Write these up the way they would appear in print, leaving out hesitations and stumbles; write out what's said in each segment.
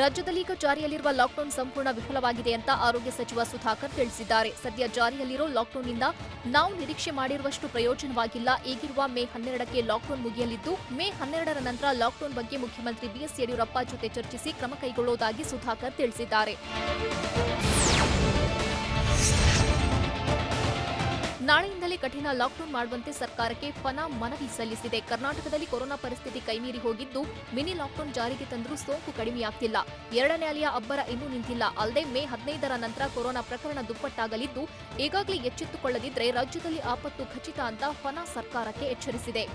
ರಾಜ್ಯದಲ್ಲಿ ಈಗ ಜಾರಿಯಲ್ಲಿರುವ ಲಾಕ್ಡೌನ್ ಸಂಪೂರ್ಣ ವಿಫಲವಾಗಿದೆ ಅಂತ ಆರೋಗ್ಯ ಸಚಿವ ಸುಧಾಕರ್ ತಿಳಿಸಿದ್ದಾರೆ. ಸದ್ಯ ಜಾರಿಯಲ್ಲಿರೋ ಲಾಕ್ಡೌನ್ನಿಂದ ನಾವು ನಿರೀಕ್ಷೆ ಮಾಡಿರುವಷ್ಟು ಪ್ರಯೋಜನವಾಗಿಲ್ಲ. ಈಗಿರುವ ಮೇ 12ಕ್ಕೆ ಲಾಕ್ಡೌನ್ ಮುಗಿಯಲಿದ್ದು, ಮೇ 12ರ ನಂತರ ಲಾಕ್ಡೌನ್ ಬಗ್ಗೆ ಮುಖ್ಯಮಂತ್ರಿ ಬಿಎಸ್ ಯಡಿಯೂರಪ್ಪ ಜೊತೆ ಚರ್ಚಿಸಿ ಕ್ರಮ ಕೈಗೊಳ್ಳುವುದಾಗಿ ಸುಧಾಕರ್ ತಿಳಿಸಿದ್ದಾರೆ. ನಾಳೆಯಿಂದಲೇ ಕಠಿಣ ಲಾಕ್ಡೌನ್ ಮಾಡುವಂತೆ ಸರ್ಕಾರಕ್ಕೆ ಫನಾ ಮನವಿ ಸಲ್ಲಿಸಿದೆ. ಕರ್ನಾಟಕದಲ್ಲಿ ಕೊರೋನಾ ಪರಿಸ್ಥಿತಿ ಕೈಮೀರಿ ಹೋಗಿದ್ದು, ಮಿನಿ ಲಾಕ್ಡೌನ್ ಜಾರಿಗೆ ತಂದರೂ ಸೋಂಕು ಕಡಿಮೆಯಾಗ್ತಿಲ್ಲ. ಎರಡನೇ ಅಲೆಯ ಅಬ್ಬರ ಇನ್ನೂ ನಿಂತಿಲ್ಲ. ಅಲ್ಲದೆ ಮೇ 15ರ ನಂತರ ಕೊರೋನಾ ಪ್ರಕರಣ ದುಪ್ಪಟ್ಟಾಗಲಿದ್ದು, ಈಗಾಗಲೇ ಎಚ್ಚೆತ್ತುಕೊಳ್ಳದಿದ್ದರೆ ರಾಜ್ಯದಲ್ಲಿ ಆಪತ್ತು ಖಚಿತ ಅಂತ ಫನಾ ಸರ್ಕಾರಕ್ಕೆ ಎಚ್ಚರಿಸಿದೆ.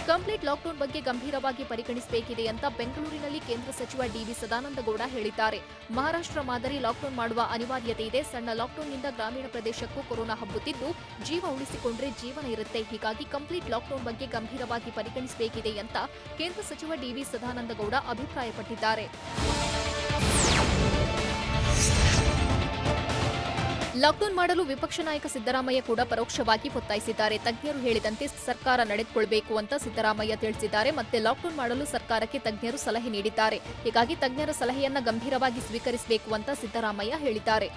ಕಂಪ್ಲೀಟ್ ಲಾಕ್ಡೌನ್ ಬಗ್ಗೆ ಗಂಭೀರವಾಗಿ ಪರಿಗಣಿಸಬೇಕಿದೆ ಅಂತ ಬೆಂಗಳೂರಿನಲ್ಲಿ ಕೇಂದ್ರ ಸಚಿವ ಡಿವಿ ಸದಾನಂದಗೌಡ ಹೇಳಿದ್ದಾರೆ. ಮಹಾರಾಷ್ಟ್ರ ಮಾದರಿ ಲಾಕ್ಡೌನ್ ಮಾಡುವ ಅನಿವಾರ್ಯತೆ ಇದೆ. ಸಣ್ಣ ಲಾಕ್ಡೌನ್ನಿಂದ ಗ್ರಾಮೀಣ ಪ್ರದೇಶಕ್ಕೂ ಕೊರೋನಾ ಹಬ್ಬುತ್ತಿದ್ದು, ಜೀವ ಉಳಿಸಿಕೊಂಡ್ರೆ ಜೀವನ ಇರುತ್ತೆ. ಹೀಗಾಗಿ ಕಂಪ್ಲೀಟ್ ಲಾಕ್ಡೌನ್ ಬಗ್ಗೆ ಗಂಭೀರವಾಗಿ ಪರಿಗಣಿಸಬೇಕಿದೆ ಅಂತ ಕೇಂದ್ರ ಸಚಿವ ಡಿವಿ ಸದಾನಂದಗೌಡ ಅಭಿಪ್ರಾಯಪಟ್ಟಿದ್ದಾರೆ. ಲಾಕ್ಡೌನ್ ಮಾಡಲು ವಿಪಕ್ಷ ನಾಯಕ ಸಿದ್ದರಾಮಯ್ಯ ಕೂಡ ಪರೋಕ್ಷವಾಗಿ ಒತ್ತಾಯಿಸಿದ್ದಾರೆ. ತಜ್ಞರು ಹೇಳಿದಂತೆ ಸರ್ಕಾರ ನಡೆದುಕೊಳ್ಳಬೇಕು ಅಂತ ಸಿದ್ದರಾಮಯ್ಯ ತಿಳಿಸಿದ್ದಾರೆ. ಮತ್ತೆ ಲಾಕ್ಡೌನ್ ಮಾಡಲು ಸರ್ಕಾರಕ್ಕೆ ತಜ್ಞರು ಸಲಹೆ ನೀಡಿದ್ದಾರೆ. ಹೀಗಾಗಿ ತಜ್ಞರ ಸಲಹೆಯನ್ನ ಗಂಭೀರವಾಗಿ ಸ್ವೀಕರಿಸಬೇಕು ಅಂತ ಸಿದ್ದರಾಮಯ್ಯ ಹೇಳಿದ್ದಾರೆ.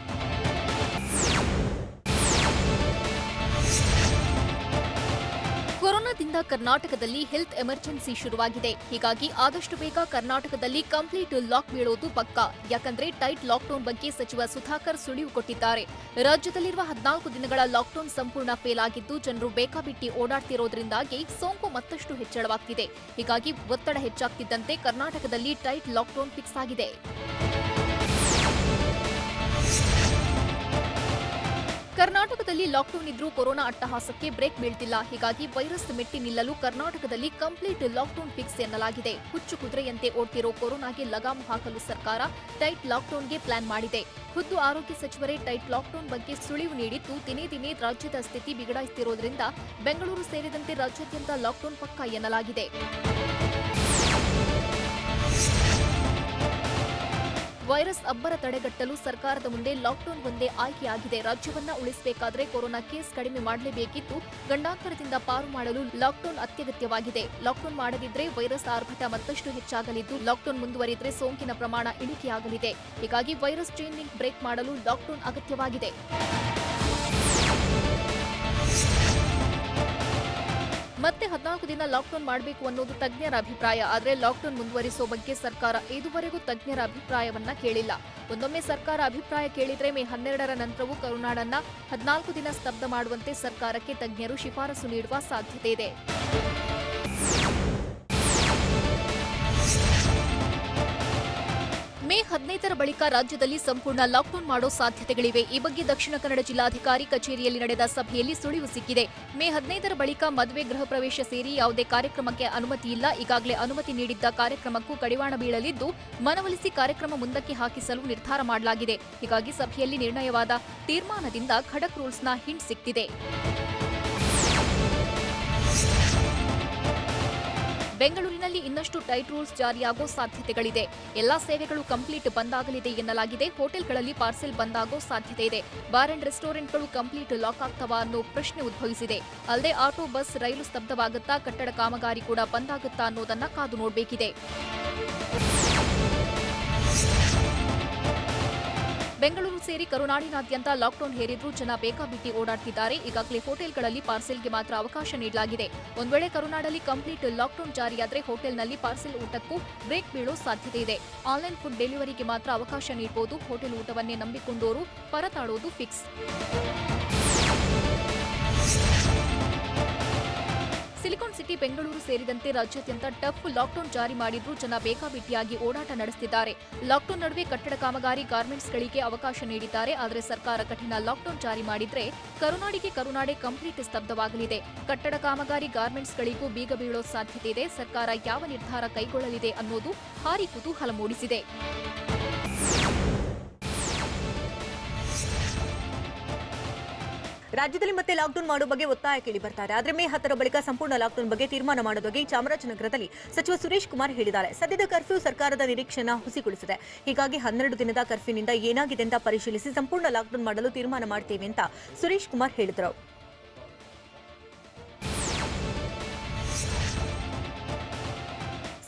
ಕೊರೋನಾದಿಂದ ಕರ್ನಾಟಕದಲ್ಲಿ ಹೆಲ್ತ್ ಎಮರ್ಜೆನ್ಸಿ ಶುರುವಾಗಿದೆ. ಹೀಗಾಗಿ ಆದಷ್ಟು ಬೇಗ ಕರ್ನಾಟಕದಲ್ಲಿ ಕಂಪ್ಲೀಟ್ ಲಾಕ್ ಬೀಳೋದು ಪಕ್ಕಾ. ಯಾಕಂದ್ರೆ ಟೈಟ್ ಲಾಕ್ಡೌನ್ ಬಗ್ಗೆ ಸಚಿವ ಸುಧಾಕರ್ ಸುಳಿವು ಕೊಟ್ಟಿದ್ದಾರೆ. ರಾಜ್ಯದಲ್ಲಿರುವ 14 ದಿನಗಳ ಲಾಕ್ಡೌನ್ ಸಂಪೂರ್ಣ ಫೇಲ್ ಆಗಿದ್ದು, ಜನರು ಬೇಕಾಬಿಟ್ಟಿ ಓಡಾಡ್ತಿರೋದ್ರಿಂದಾಗಿ ಸೋಂಕು ಮತ್ತಷ್ಟು ಹೆಚ್ಚಳವಾಗ್ತಿದೆ. ಹೀಗಾಗಿ ಒತ್ತಡ ಹೆಚ್ಚಾಗ್ತಿದ್ದಂತೆ ಕರ್ನಾಟಕದಲ್ಲಿ ಟೈಟ್ ಲಾಕ್ಡೌನ್ ಫಿಕ್ಸ್ ಆಗಿದೆ. ಕರ್ನಾಟಕದಲ್ಲಿ ಲಾಕ್ಡೌನ್ ಇದ್ರೂ ಕೊರೋನಾ ಅಟ್ಟಹಾಸಕ್ಕೆ ಬ್ರೇಕ್ ಬೀಳ್ತಿಲ್ಲ. ಹೀಗಾಗಿ ವೈರಸ್ ಮೆಟ್ಟಿ ನಿಲ್ಲಲು ಕರ್ನಾಟಕದಲ್ಲಿ ಕಂಪ್ಲೀಟ್ ಲಾಕ್ಡೌನ್ ಫಿಕ್ಸ್ ಎನ್ನಲಾಗಿದೆ. ಹುಚ್ಚು ಕುದುರೆಯಂತೆ ಓಡ್ತಿರೋ ಕೊರೋನಾಗೆ ಲಗಾಮು ಹಾಕಲು ಸರ್ಕಾರ ಟೈಟ್ ಲಾಕ್ಡೌನ್ಗೆ ಪ್ಲಾನ್ ಮಾಡಿದೆ. ಖುದ್ದು ಆರೋಗ್ಯ ಸಚಿವರೇ ಟೈಟ್ ಲಾಕ್ಡೌನ್ ಬಗ್ಗೆ ಸುಳಿವು ನೀಡಿದ್ದು, ದಿನೇ ದಿನೇ ರಾಜ್ಯದ ಸ್ಥಿತಿ ಬಿಗಡಾಯಿಸುತ್ತಿರುವುದರಿಂದ ಬೆಂಗಳೂರು ಸೇರಿದಂತೆ ರಾಜ್ಯಾದ್ಯಂತ ಲಾಕ್ಡೌನ್ ಪಕ್ಕಾ ಎನ್ನಲಾಗಿದೆ. ವೈರಸ್ ಅಬ್ಬರ ತಡೆಗಟ್ಟಲು ಸರ್ಕಾರದ ಮುಂದೆ ಲಾಕ್ಡೌನ್ ಒಂದೇ ಆಯ್ಕೆಯಾಗಿದೆ. ರಾಜ್ಯವನ್ನ ಉಳಿಸಬೇಕಾದ್ರೆ ಕೊರೋನಾ ಕೇಸ್ ಕಡಿಮೆ ಮಾಡಲೇಬೇಕಿದ್ದು, ಗಂಡಾಂತರದಿಂದ ಪಾರು ಮಾಡಲು ಲಾಕ್ಡೌನ್ ಅತ್ಯಗತ್ಯವಾಗಿದೆ. ಲಾಕ್ಡೌನ್ ಮಾಡದಿದ್ರೆ ವೈರಸ್ ಆರ್ಭಟ ಮತ್ತಷ್ಟು ಹೆಚ್ಚಾಗಲಿದ್ದು, ಲಾಕ್ಡೌನ್ ಮುಂದುವರಿದರೆ ಸೋಂಕಿನ ಪ್ರಮಾಣ ಇಳಿಕೆಯಾಗಲಿದೆ. ಹೀಗಾಗಿ ವೈರಸ್ ಚೈನ್ ಲಿಂಕ್ ಬ್ರೇಕ್ ಮಾಡಲು ಲಾಕ್ಡೌನ್ ಅಗತ್ಯವಾಗಿದೆ. ಮತ್ತೆ 14 ದಿನ ಲಾಕ್ಡೌನ್ ಮಾಡಬೇಕು ಅನ್ನೋದು ತಜ್ಞರ ಅಭಿಪ್ರಾಯ. ಆದರೆ ಲಾಕ್ಡೌನ್ ಮುಂದುವರಿಸೋ ಬಗ್ಗೆ ಸರ್ಕಾರ ಇದುವರೆಗೂ ತಜ್ಞರ ಅಭಿಪ್ರಾಯವನ್ನ ಕೇಳಿಲ್ಲ. ಒಂದೊಮ್ಮೆ ಸರ್ಕಾರ ಅಭಿಪ್ರಾಯ ಕೇಳಿದ್ರೆ ಮೇ 12ರ ನಂತರವೂ ಕರುನಾಡನ್ನ 14 ದಿನ ಸ್ತಬ್ಧ ಮಾಡುವಂತೆ ಸರ್ಕಾರಕ್ಕೆ ತಜ್ಞರು ಶಿಫಾರಸು ನೀಡುವ ಸಾಧ್ಯತೆ ಇದೆ. ಮೇ 15ರ ಬಳಿಕ ರಾಜ್ಯದಲ್ಲಿ ಸಂಪೂರ್ಣ ಲಾಕ್ಡೌನ್ ಮಾಡೋ ಸಾಧ್ಯತೆಗಳಿವೆ. ಈ ಬಗ್ಗೆ ದಕ್ಷಿಣ ಕನ್ನಡ ಜಿಲ್ಲಾಧಿಕಾರಿ ಕಚೇರಿಯಲ್ಲಿ ನಡೆದ ಸಭೆಯಲ್ಲಿ ಸುಳಿವು ಸಿಕ್ಕಿದೆ. ಮೇ 15ರ ಬಳಿಕ ಮದುವೆ, ಗೃಹ ಪ್ರವೇಶ ಸೇರಿ ಯಾವುದೇ ಕಾರ್ಯಕ್ರಮಕ್ಕೆ ಅನುಮತಿ ಇಲ್ಲ. ಈಗಾಗಲೇ ಅನುಮತಿ ನೀಡಿದ್ದ ಕಾರ್ಯಕ್ರಮಕ್ಕೂ ಕಡಿವಾಣ ಬೀಳಲಿದ್ದು, ಮನವೊಲಿಸಿ ಕಾರ್ಯಕ್ರಮ ಮುಂದಕ್ಕೆ ಹಾಕಿಸಲು ನಿರ್ಧಾರ ಮಾಡಲಾಗಿದೆ. ಹೀಗಾಗಿ ಸಭೆಯಲ್ಲಿ ನಿರ್ಣಯವಾದ ತೀರ್ಮಾನದಿಂದ ಖಡಕ್ ರೂಲ್ಸ್ನ ಹಿಂಟ್ ಸಿಕ್ಕಿದೆ. ಬೆಂಗಳೂರಿನಲ್ಲಿ ಇನ್ನಷ್ಟು ಟೈಟ್ ರೂಲ್ಸ್ ಜಾರಿಯಾಗೋ ಸಾಧ್ಯತೆಗಳಿದೆ. ಎಲ್ಲಾ ಸೇವೆಗಳು ಕಂಪ್ಲೀಟ್ ಬಂದ್ ಆಗಲಿದೆ ಎನ್ನಲಾಗಿದೆ. ಹೋಟೆಲ್ಗಳಲ್ಲಿ ಪಾರ್ಸೆಲ್ ಬಂದ್ ಆಗೋ ಸಾಧ್ಯತೆ ಇದೆ. ಬಾರ್ ಅಂಡ್ ರೆಸ್ಟೋರೆಂಟ್ಗಳು ಕಂಪ್ಲೀಟ್ ಲಾಕ್ ಆಗ್ತವಾ ಅನ್ನೋ ಪ್ರಶ್ನೆ ಉದ್ಭವಿಸಿದೆ. ಅಲ್ಲದೆ ಆಟೋ, ಬಸ್, ರೈಲು ಸ್ತಬ್ಧವಾಗುತ್ತಾ, ಕಟ್ಟಡ ಕಾಮಗಾರಿ ಕೂಡ ಬಂದ್ ಆಗುತ್ತಾ ಅನ್ನೋದನ್ನ ಕಾದು ನೋಡಬೇಕಿದೆ. ಬೆಂಗಳೂರು ಸೇರಿ ಕರುನಾಡಿನಾದ್ಯಂತ ಲಾಕ್ಡೌನ್ ಹೇರಿದ್ರೂ ಜನ ಬೇಕಾಬಿಟ್ಟಿ ಓಡಾಡ್ತಿದ್ದಾರೆ. ಈಗಾಗಲೇ ಹೋಟೆಲ್ಗಳಲ್ಲಿ ಪಾರ್ಸೆಲ್ಗೆ ಮಾತ್ರ ಅವಕಾಶ ನೀಡಲಾಗಿದೆ. ಒಂದ್ ವೇಳೆ ಕರುನಾಡಲ್ಲಿ ಕಂಪ್ಲೀಟ್ ಲಾಕ್ಡೌನ್ ಜಾರಿಯಾದರೆ ಹೋಟೆಲ್ನಲ್ಲಿ ಪಾರ್ಸೆಲ್ ಊಟಕ್ಕೂ ಬ್ರೇಕ್ ಬೀಳೋ ಸಾಧ್ಯತೆ ಇದೆ. ಆನ್ಲೈನ್ ಫುಡ್ ಡೆಲಿವರಿಗೆ ಮಾತ್ರ ಅವಕಾಶ ನೀಡಬಹುದು. ಹೋಟೆಲ್ ಊಟವನ್ನೇ ನಂಬಿಕೊಂಡೋರು ಪರತಾಡೋದು ಫಿಕ್ಸ್. ಸಿಲಿಕಾನ್ ಸಿಟಿ ಬೆಂಗಳೂರು ಸೇರಿದಂತೆ ರಾಜ್ಯಾದ್ಯಂತ ಟಫ್ ಲಾಕ್ಡೌನ್ ಜಾರಿ ಮಾಡಿದ್ರೂ ಜನ ಬೇಕಾಬಿಟ್ಟಿಯಾಗಿ ಓಡಾಟ ನಡೆಸುತ್ತಿದ್ದಾರೆ. ಲಾಕ್ಡೌನ್ ನಡುವೆ ಕಟ್ಟಡ ಕಾಮಗಾರಿ, ಗಾರ್ಮೆಂಟ್ಸ್ಗಳಿಗೆ ಅವಕಾಶ ನೀಡಿದ್ದಾರೆ. ಆದರೆ ಸರ್ಕಾರ ಕಠಿಣ ಲಾಕ್ಡೌನ್ ಜಾರಿ ಮಾಡಿದ್ರೆ ಕರುನಾಡೆ ಕಂಪ್ಲೀಟ್ ಸ್ತಬ್ಧವಾಗಲಿದೆ. ಕಟ್ಟಡ ಕಾಮಗಾರಿ, ಗಾರ್ಮೆಂಟ್ಸ್ಗಳಿಗೂ ಬೀಗ ಬೀಳೋ ಸಾಧ್ಯತೆ ಇದೆ. ಸರ್ಕಾರ ಯಾವ ನಿರ್ಧಾರ ಕೈಗೊಳ್ಳಲಿದೆ ಅನ್ನೋದು ಭಾರೀ ಕುತೂಹಲ ಮೂಡಿಸಿದೆ. ರಾಜ್ಯದಲ್ಲಿ ಮತ್ತೆ ಲಾಕ್ಡೌನ್ ಮಾಡೋ ಬಗ್ಗೆ ಒತ್ತಾಯ ಕೇಳಿ ಬರ್ತಾರೆ. ಆದರೆ ಮೇ 10ರ ಬಳಿಕ ಸಂಪೂರ್ಣ ಲಾಕ್ಡೌನ್ ಬಗ್ಗೆ ತೀರ್ಮಾನ ಮಾಡೋದಾಗಿ ಚಾಮರಾಜನಗರದಲ್ಲಿ ಸಚಿವ ಸುರೇಶ್ ಕುಮಾರ್ ಹೇಳಿದ್ದಾರೆ. ಸದ್ಯದ ಕರ್ಫ್ಯೂ ಸರ್ಕಾರದ ನಿರೀಕ್ಷೆಯನ್ನು ಹುಸಿಗೊಳಿಸಿದೆ. ಹೀಗಾಗಿ 12 ದಿನದ ಕರ್ಫ್ಯೂನಿಂದ ಏನಾಗಿದೆ ಅಂತ ಪರಿಶೀಲಿಸಿ ಸಂಪೂರ್ಣ ಲಾಕ್ಡೌನ್ ಮಾಡಲು ತೀರ್ಮಾನ ಮಾಡ್ತೇವೆ ಅಂತ ಸುರೇಶ್ ಕುಮಾರ್ ಹೇಳಿದರು.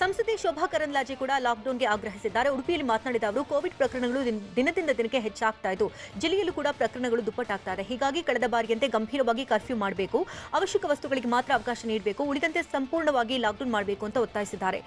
ಸಂಸದೆ ಶೋಭಾ ಕರಂದ್ಲಾಜೆ ಕೂಡ ಲಾಕ್ಡೌನ್ಗೆ ಆಗ್ರಹಿಸಿದ್ದಾರೆ. ಉಡುಪಿಯಲ್ಲಿ ಮಾತನಾಡಿದ ಅವರು, ಕೋವಿಡ್ ಪ್ರಕರಣಗಳು ದಿನದಿಂದ ದಿನಕ್ಕೆ ಹೆಚ್ಚಾಗ್ತಾ ಇದ್ದು ಜಿಲ್ಲೆಯಲ್ಲೂ ಕೂಡ ಪ್ರಕರಣಗಳು ದುಪ್ಪಟ್ಟಾಗ್ತಾ ಇದೆ. ಹೀಗಾಗಿ ಕಳೆದ ಬಾರಿಯಂತೆ ಗಂಭೀರವಾಗಿ ಕರ್ಫ್ಯೂ ಮಾಡಬೇಕು, ಅವಶ್ಯಕ ವಸ್ತುಗಳಿಗೆ ಮಾತ್ರ ಅವಕಾಶ ನೀಡಬೇಕು, ಉಳಿದಂತೆ ಸಂಪೂರ್ಣವಾಗಿ ಲಾಕ್ಡೌನ್ ಮಾಡಬೇಕು ಅಂತ ಒತ್ತಾಯಿಸಿದ್ದಾರೆ.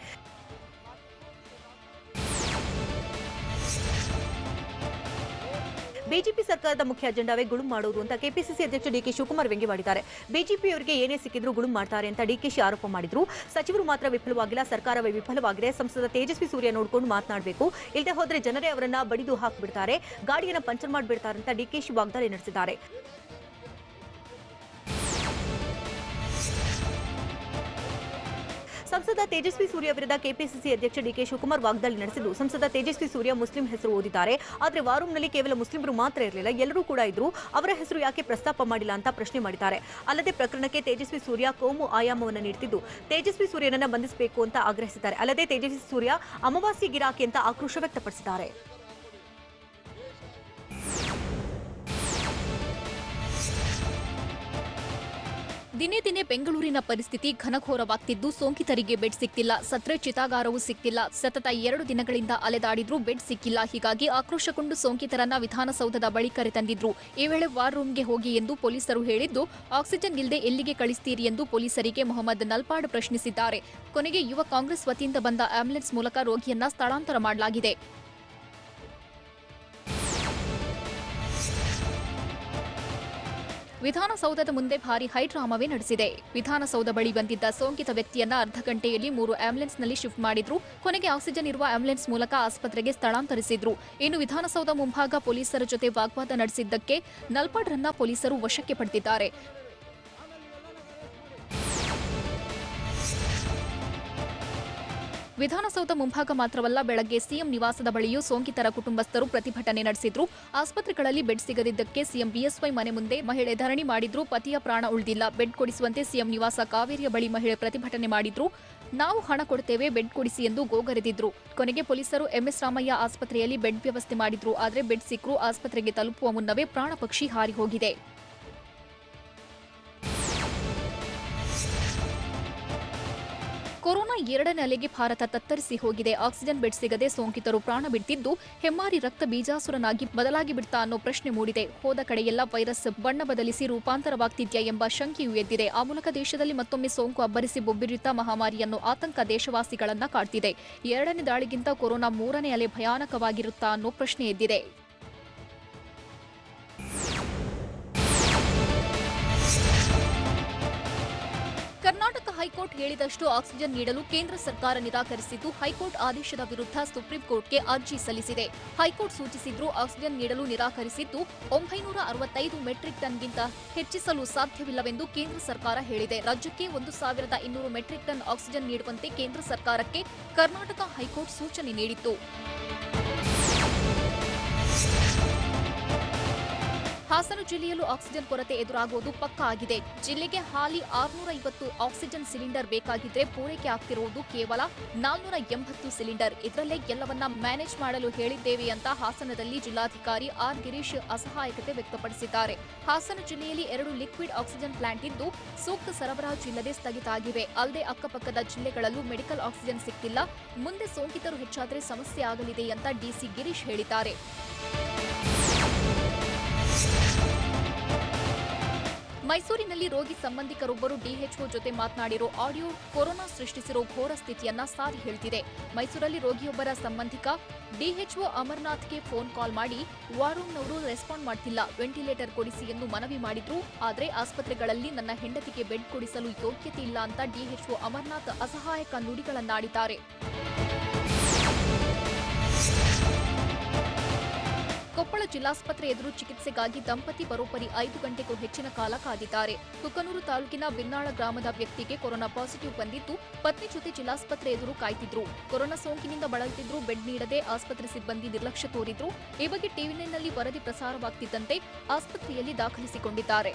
ಬಿಜೆಪಿ ಸರ್ಕಾರದ ಮುಖ್ಯ ಅಜೆಂಡಾವೇ ಗುಳುಂ ಮಾಡುವುದು ಅಂತ ಕೆಪಿಸಿಸಿ ಅಧ್ಯಕ್ಷ ಡಿಕೆ ಶಿವಕುಮಾರ್ ವ್ಯಂಗ್ಯವಾಡಿದ್ದಾರೆ. ಬಿಜೆಪಿಯವರಿಗೆ ಏನೇ ಸಿಕ್ಕಿದ್ರೂ ಗುಳುಂ ಮಾಡ್ತಾರೆ ಅಂತ ಡಿಕೆಶಿ ಆರೋಪ ಮಾಡಿದ್ರು. ಸಚಿವರು ಮಾತ್ರ ವಿಫಲವಾಗಿಲ್ಲ, ಸರ್ಕಾರವೇ ವಿಫಲವಾಗಿದೆ. ಸಂಸದ ತೇಜಸ್ವಿ ಸೂರ್ಯ ನೋಡಿಕೊಂಡು ಮಾತನಾಡಬೇಕು, ಇಲ್ಲದೆ ಹೋದ್ರೆ ಜನರೇ ಅವರನ್ನ ಬಡಿದು ಹಾಕಿಬಿಡ್ತಾರೆ, ಗಾಡಿಯನ್ನ ಪಂಚರ್ ಮಾಡಿಬಿಡ್ತಾರೆ ಅಂತ ಡಿಕೆಶಿ ವಾಗ್ದಾಳಿ ನಡೆಸಿದ್ದಾರೆ. ಸಂಸದ ತೇಜಸ್ವಿ ಸೂರ್ಯ ವಿರುದ್ಧ ಕೆಪಿಸಿಸಿ ಅಧ್ಯಕ್ಷ ಡಿಕೆ ಶಿವಕುಮಾರ್ ವಾಗ್ದಾಳಿ ನಡೆಸಿದ್ದು, ಸಂಸದ ತೇಜಸ್ವಿ ಸೂರ್ಯ ಮುಸ್ಲಿಂ ಹೆಸರು ಓದಿದ್ದಾರೆ, ಆದರೆ ವಾರೂಮ್ನಲ್ಲಿ ಕೇವಲ ಮುಸ್ಲಿಮರು ಮಾತ್ರ ಇರಲಿಲ್ಲ, ಎಲ್ಲರೂ ಕೂಡ ಇದ್ರು, ಅವರ ಹೆಸರು ಯಾಕೆ ಪ್ರಸ್ತಾಪ ಮಾಡಿಲ್ಲ ಅಂತ ಪ್ರಶ್ನೆ ಮಾಡಿದ್ದಾರೆ. ಅಲ್ಲದೆ ಪ್ರಕರಣಕ್ಕೆ ತೇಜಸ್ವಿ ಸೂರ್ಯ ಕೋಮು ಆಯಾಮವನ್ನು ನೀಡುತ್ತಿದ್ದು, ತೇಜಸ್ವಿ ಸೂರ್ಯನನ್ನ ಬಂಧಿಸಬೇಕು ಅಂತ ಆಗ್ರಹಿಸಿದ್ದಾರೆ. ಅಲ್ಲದೆ ತೇಜಸ್ವಿ ಸೂರ್ಯ ಅಮಾವಾಸ್ಯೆ ಗಿರಾಕಿ ಅಂತ ಆಕ್ರೋಶ ವ್ಯಕ್ತಪಡಿಸಿದ್ದಾರೆ. ದಿನೇ ದಿನೇ ಬೆಂಗಳೂರಿನ ಪರಿಸ್ಥಿತಿ ಘನಘೋರವಾಗ್ತಿದ್ದು, ಸೋಂಕಿತರಿಗೆ ಬೆಡ್ ಸಿಕ್ತಿಲ್ಲ, ಸತ್ರೆ ಚಿತಾಗಾರವೂ ಸಿಕ್ತಿಲ್ಲ. ಸತತ 2 ದಿನಗಳಿಂದ ಅಲೆದಾಡಿದ್ರೂ ಬೆಡ್ ಸಿಕ್ಕಿಲ್ಲ. ಹೀಗಾಗಿ ಆಕ್ರೋಶಗೊಂಡು ಸೋಂಕಿತರನ್ನ ವಿಧಾನಸೌಧದ ಬಳಿ ಕರೆತಂದಿದ್ರು. ಈ ವೇಳೆ ವಾರ್ ರೂಮ್ಗೆ ಹೋಗಿ ಎಂದು ಪೊಲೀಸರು ಹೇಳಿದ್ದು, ಆಕ್ಸಿಜನ್ ಇಲ್ಲದೆ ಎಲ್ಲಿಗೆ ಕಳಿಸ್ತೀರಿ ಎಂದು ಪೊಲೀಸರಿಗೆ ಮೊಹಮ್ಮದ್ ನಲ್ಪಾಡ್ ಪ್ರಶ್ನಿಸಿದ್ದಾರೆ. ಕೊನೆಗೆ ಯುವ ಕಾಂಗ್ರೆಸ್ ವತಿಯಿಂದ ಬಂದ ಆಂಬ್ಯುಲೆನ್ಸ್ ಮೂಲಕ ರೋಗಿಯನ್ನ ಸ್ಥಳಾಂತರ ಮಾಡಲಾಗಿದೆ. ವಿಧಾನಸೌಧದ ಮುಂದೆ ಭಾರೀ ಹೈಡ್ರಾಮವೇ ನಡೆಸಿದೆ. ವಿಧಾನಸೌಧ ಬಳಿ ಬಂದಿದ್ದ ಸೋಂಕಿತ ವ್ಯಕ್ತಿಯನ್ನ ಅರ್ಧ ಗಂಟೆಯಲ್ಲಿ 3 ಆಂಬ್ಯುಲೆನ್ಸ್ನಲ್ಲಿ ಶಿಫ್ಟ್ ಮಾಡಿದ್ರು. ಕೊನೆಗೆ ಆಕ್ಸಿಜನ್ ಇರುವ ಆಂಬ್ಯುಲೆನ್ಸ್ ಮೂಲಕ ಆಸ್ಪತ್ರೆಗೆ ಸ್ಥಳಾಂತರಿಸಿದ್ರು. ಇನ್ನು ವಿಧಾನಸೌಧ ಮುಂಭಾಗ ಪೊಲೀಸರ ಜೊತೆ ವಾಗ್ವಾದ ನಡೆಸಿದ್ದಕ್ಕೆ ನಲ್ಪಾಡ್ರನ್ನ ಪೊಲೀಸರು ವಶಕ್ಕೆ ಪಡೆದಿದ್ದಾರೆ. ವಿಧಾನಸೌಧ ಮುಂಭಾಗ ಮಾತ್ರವಲ್ಲ, ಬೆಳಗ್ಗೆ ಸಿಎಂ ನಿವಾಸದ ಬಳಿಯೂ ಸೋಂಕಿತರ ಕುಟುಂಬಸ್ಥರು ಪ್ರತಿಭಟನೆ ನಡೆಸಿದ್ರು. ಆಸ್ಪತ್ರೆಗಳಲ್ಲಿ ಬೆಡ್ ಸಿಗದಿದ್ದಕ್ಕೆ ಸಿಎಂ ಬಿಎಸ್ವೈ ಮನೆ ಮುಂದೆ ಮಹಿಳೆ ಧರಣಿ ಮಾಡಿದ್ರು. ಪತಿಯ ಪ್ರಾಣ ಉಳಿದಿಲ್ಲ, ಬೆಡ್ ಕೊಡಿಸುವಂತೆ ಸಿಎಂ ನಿವಾಸ ಕಾವೇರಿಯ ಬಳಿ ಮಹಿಳೆ ಪ್ರತಿಭಟನೆ ಮಾಡಿದ್ರು. ನಾವು ಹಣ ಕೊಡ್ತೇವೆ, ಬೆಡ್ ಕೊಡಿಸಿ ಎಂದು ಗೋಗರೆದಿದ್ರು. ಕೊನೆಗೆ ಪೊಲೀಸರು ಎಂಎಸ್ ರಾಮಯ್ಯ ಆಸ್ಪತ್ರೆಯಲ್ಲಿ ಬೆಡ್ ವ್ಯವಸ್ಥೆ ಮಾಡಿದ್ರು. ಆದರೆ ಬೆಡ್ ಸಿಕ್ಕರೂ ಆಸ್ಪತ್ರೆಗೆ ತಲುಪುವ ಮುನ್ನವೇ ಪ್ರಾಣ ಪಕ್ಷಿ ಹಾರಿ ಹೋಗಿದೆ. ಕೊರೋನಾ 2ನೇ ಅಲೆಗೆ ಭಾರತ ತತ್ತರಿಸಿ ಹೋಗಿದೆ. ಆಕ್ಸಿಜನ್ ಬೆಡ್ ಸಿಗದೆ ಸೋಂಕಿತರು ಪ್ರಾಣ ಬಿಡ್ತಿದ್ದು, ಹೆಮ್ಮಾರಿ ರಕ್ತ ಬೀಜಾಸುರನಾಗಿ ಬದಲಾಗಿ ಬಿಡ್ತಾ ಅನ್ನೋ ಪ್ರಶ್ನೆ ಮೂಡಿದೆ. ಹೋದ ಕಡೆಯೆಲ್ಲ ವೈರಸ್ ಬಣ್ಣ ಬದಲಿಸಿ ರೂಪಾಂತರವಾಗ್ತಿದ್ಯಾ ಎಂಬ ಶಂಕೆಯೂ ಎದ್ದಿದೆ. ಆ ಮೂಲಕ ದೇಶದಲ್ಲಿ ಮತ್ತೊಮ್ಮೆ ಸೋಂಕು ಅಬ್ಬರಿಸಿ ಬೊಬ್ಬಿರಿಯುತ್ತಾ ಮಹಾಮಾರಿಯನ್ನು ಆತಂಕ ದೇಶವಾಸಿಗಳನ್ನ ಕಾಡ್ತಿದೆ. 2ನೇ ದಾಳಿಗಿಂತ ಕೊರೋನಾ 3ನೇ ಅಲೆ ಭಯಾನಕವಾಗಿರುತ್ತಾ ಅನ್ನೋ ಪ್ರಶ್ನೆ ಎದ್ದಿದೆ. ಕರ್ನಾಟಕ ಹೈಕೋರ್ಟ್ ಹೇಳಿದಷ್ಟು ಆಕ್ಸಿಜನ್ ನೀಡಲು ಕೇಂದ್ರ ಸರ್ಕಾರ ನಿರಾಕರಿಸಿದ್ದು, ಹೈಕೋರ್ಟ್ ಆದೇಶದ ವಿರುದ್ಧ ಸುಪ್ರೀಂ ಕೋರ್ಟ್ಗೆ ಅರ್ಜಿ ಸಲ್ಲಿಸಿದೆ. ಹೈಕೋರ್ಟ್ ಸೂಚಿಸಿದ್ರೂ ಆಕ್ಸಿಜನ್ ನೀಡಲು ನಿರಾಕರಿಸಿದ್ದು, 965 ಮೆಟ್ರಿಕ್ ಟನ್ಗಿಂತ ಹೆಚ್ಚಿಸಲು ಸಾಧ್ಯವಿಲ್ಲವೆಂದು ಕೇಂದ್ರ ಸರ್ಕಾರ ಹೇಳಿದೆ. ರಾಜ್ಯಕ್ಕೆ 1200 ಮೆಟ್ರಿಕ್ ಟನ್ ಆಕ್ಸಿಜನ್ ನೀಡುವಂತೆ ಕೇಂದ್ರ ಸರ್ಕಾರಕ್ಕೆ ಕರ್ನಾಟಕ ಹೈಕೋರ್ಟ್ ಸೂಚನೆ ನೀಡಿತ್ತು. ಹಾಸನ ಜಿಲ್ಲೆಯಲ್ಲೂ ಆಕ್ಸಿಜನ್ ಕೊರತೆ ಎದುರಾಗುವುದು ಪಕ್ಕಾ ಆಗಿದೆ. ಜಿಲ್ಲೆಗೆ ಹಾಲಿ 650 ಆಕ್ಸಿಜನ್ ಸಿಲಿಂಡರ್ ಬೇಕಾಗಿದ್ರೆ ಪೂರೈಕೆ ಆಗ್ತಿರುವುದು ಕೇವಲ 480 ಸಿಲಿಂಡರ್. ಇದರಲ್ಲೇ ಎಲ್ಲವನ್ನ ಮ್ಯಾನೇಜ್ ಮಾಡಲು ಹೇಳಿದ್ದೇವೆ ಅಂತ ಹಾಸನದಲ್ಲಿ ಜಿಲ್ಲಾಧಿಕಾರಿ ಆರ್ ಗಿರೀಶ್ ಅಸಹಾಯಕತೆ ವ್ಯಕ್ತಪಡಿಸಿದ್ದಾರೆ. ಹಾಸನ ಜಿಲ್ಲೆಯಲ್ಲಿ 2 ಲಿಕ್ವಿಡ್ ಆಕ್ಸಿಜನ್ ಪ್ಲಾಂಟ್ ಇದ್ದು, ಸೂಕ್ತ ಸರಬರಾಜು ಇಲ್ಲದೆ ಸ್ಥಗಿತ ಆಗಿವೆ. ಅಲ್ಲದೆ ಅಕ್ಕಪಕ್ಕದ ಜಿಲ್ಲೆಗಳಲ್ಲೂ ಮೆಡಿಕಲ್ ಆಕ್ಸಿಜನ್ ಸಿಕ್ತಿಲ್ಲ. ಮುಂದೆ ಸೋಂಕಿತರು ಹೆಚ್ಚಾದರೆ ಸಮಸ್ಯೆ ಆಗಲಿದೆ ಅಂತ ಡಿಸಿ ಗಿರೀಶ್ ಹೇಳಿದ್ದಾರೆ. ಮೈಸೂರಿನಲ್ಲಿ ರೋಗಿ ಸಂಬಂಧಿಕರೊಬ್ಬರು ಡಿಎಚ್ಒ ಜೊತೆ ಮಾತನಾಡಿರೋ ಆಡಿಯೋ ಕೊರೋನಾ ಸೃಷ್ಟಿಸಿರೋ ಘೋರ ಸ್ಥಿತಿಯನ್ನ ಸಾರಿ ಹೇಳ್ತಿದೆ. ಮೈಸೂರಲ್ಲಿ ರೋಗಿಯೊಬ್ಬರ ಸಂಬಂಧಿಕ ಡಿಎಚ್ಒ ಅಮರ್ನಾಥ್ಗೆ ಫೋನ್ ಕಾಲ್ ಮಾಡಿ ವಾರೂಮ್ನವರು ರೆಸ್ಪಾಂಡ್ ಮಾಡ್ತಿಲ್ಲ, ವೆಂಟಿಲೇಟರ್ ಕೊಡಿಸಿ ಎಂದು ಮನವಿ ಮಾಡಿದ್ರು. ಆದರೆ ಆಸ್ಪತ್ರೆಗಳಲ್ಲಿ ನನ್ನ ಹೆಂಡತಿಗೆ ಬೆಡ್ ಕೊಡಿಸಲು ಯೋಗ್ಯತೆ ಇಲ್ಲ ಅಂತ ಡಿಎಚ್ಒ ಅಮರ್ನಾಥ್ ಅಸಹಾಯಕ ನುಡಿಗಳನ್ನಾಡಿದ್ದಾರೆ. ಕೊಪ್ಪಳ ಜಿಲ್ಲಾಸ್ಪತ್ರೆ ಎದುರು ಚಿಕಿತ್ಸೆಗಾಗಿ ದಂಪತಿ ಬರೋಬ್ಬರಿ 5 ಗಂಟೆಗೂ ಹೆಚ್ಚಿನ ಕಾಲ ಕಾದಿದ್ದಾರೆ. ಕುಕನೂರು ತಾಲೂಕಿನ ಬಿನ್ನಾಳ ಗ್ರಾಮದ ವ್ಯಕ್ತಿಗೆ ಕೊರೋನಾ ಪಾಸಿಟಿವ್ ಬಂದಿದ್ದು, ಪತ್ನಿ ಜೊತೆ ಜಿಲ್ಲಾಸ್ಪತ್ರೆ ಎದುರು ಕಾಯ್ತಿದ್ರು. ಕೊರೋನಾ ಸೋಂಕಿನಿಂದ ಬಳಲುತ್ತಿದ್ರು. ಬೆಡ್ ನೀಡದೆ ಆಸ್ಪತ್ರೆ ಸಿಬ್ಬಂದಿ ನಿರ್ಲಕ್ಷ್ಯ ತೋರಿದ್ರು. ಈ ಬಗ್ಗೆ ಟಿವಿ9ನಲ್ಲಿ ವರದಿ ಪ್ರಸಾರವಾಗ್ತಿದ್ದಂತೆ ಆಸ್ಪತ್ರೆಯಲ್ಲಿ ದಾಖಲಿಸಿಕೊಂಡಿದ್ದಾರೆ.